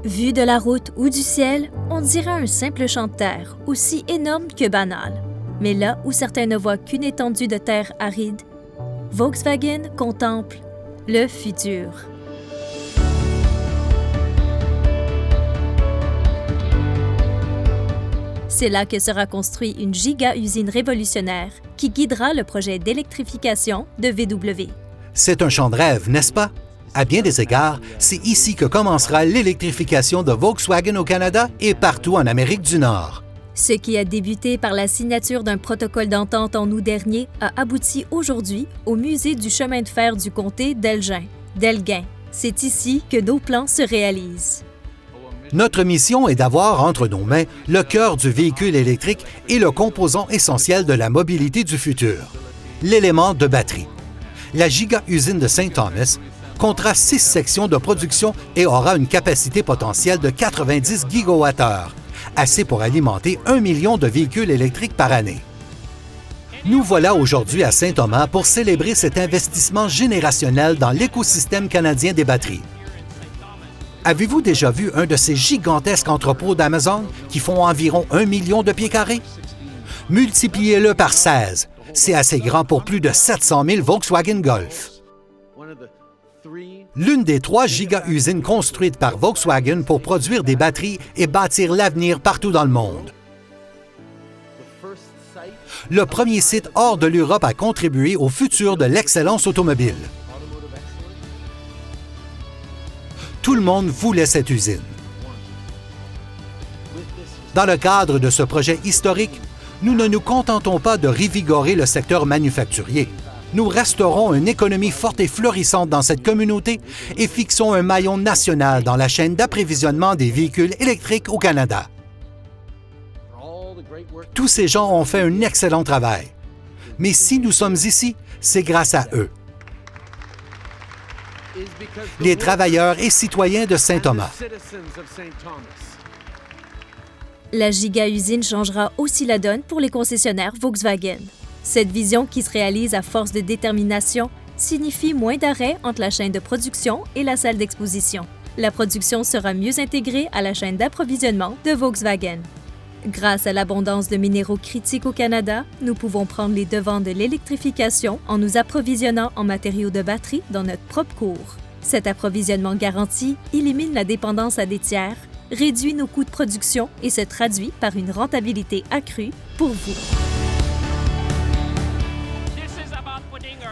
Vu de la route ou du ciel, on dirait un simple champ de terre, aussi énorme que banal. Mais là où certains ne voient qu'une étendue de terre aride, Volkswagen contemple le futur. C'est là que sera construite une giga-usine révolutionnaire qui guidera le projet d'électrification de VW. C'est un champ de rêve, n'est-ce pas? À bien des égards, c'est ici que commencera l'électrification de Volkswagen au Canada et partout en Amérique du Nord. Ce qui a débuté par la signature d'un protocole d'entente en août dernier a abouti aujourd'hui au musée du chemin de fer du comté d'Elgin. C'est ici que nos plans se réalisent. Notre mission est d'avoir entre nos mains le cœur du véhicule électrique et le composant essentiel de la mobilité du futur, l'élément de batterie. La giga-usine de St. Thomas comptera 6 sections de production et aura une capacité potentielle de 90 gigawattheures, assez pour alimenter 1 million de véhicules électriques par année. Nous voilà aujourd'hui à Saint-Thomas pour célébrer cet investissement générationnel dans l'écosystème canadien des batteries. Avez-vous déjà vu un de ces gigantesques entrepôts d'Amazon qui font environ 1 million de pieds carrés? Multipliez-le par 16. C'est assez grand pour plus de 700 000 Volkswagen Golf. L'une des 3 giga-usines construites par Volkswagen pour produire des batteries et bâtir l'avenir partout dans le monde. Le premier site hors de l'Europe à contribuer au futur de l'excellence automobile. Tout le monde voulait cette usine. Dans le cadre de ce projet historique, nous ne nous contentons pas de revigorer le secteur manufacturier. Nous restaurons une économie forte et florissante dans cette communauté et fixons un maillon national dans la chaîne d'approvisionnement des véhicules électriques au Canada. Tous ces gens ont fait un excellent travail. Mais si nous sommes ici, c'est grâce à eux. Les travailleurs et citoyens de Saint-Thomas. La giga-usine changera aussi la donne pour les concessionnaires Volkswagen. Cette vision qui se réalise à force de détermination signifie moins d'arrêts entre la chaîne de production et la salle d'exposition. La production sera mieux intégrée à la chaîne d'approvisionnement de Volkswagen. Grâce à l'abondance de minéraux critiques au Canada, nous pouvons prendre les devants de l'électrification en nous approvisionnant en matériaux de batterie dans notre propre cours. Cet approvisionnement garanti élimine la dépendance à des tiers, réduit nos coûts de production et se traduit par une rentabilité accrue pour vous.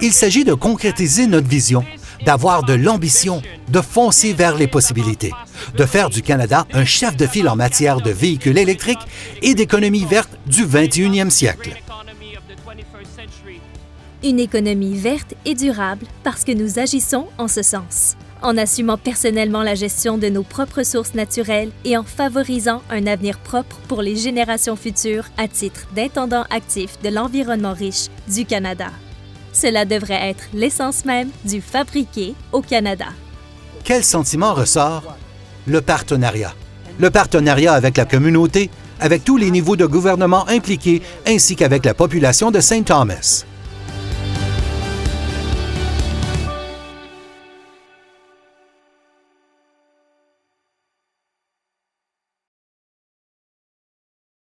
Il s'agit de concrétiser notre vision, d'avoir de l'ambition, de foncer vers les possibilités, de faire du Canada un chef de file en matière de véhicules électriques et d'économie verte du 21e siècle. Une économie verte et durable parce que nous agissons en ce sens, en assumant personnellement la gestion de nos propres ressources naturelles et en favorisant un avenir propre pour les générations futures à titre d'intendant actif de l'environnement riche du Canada. Cela devrait être l'essence même du fabriqué au Canada. Quel sentiment ressort? Le partenariat. Le partenariat avec la communauté, avec tous les niveaux de gouvernement impliqués, ainsi qu'avec la population de St. Thomas.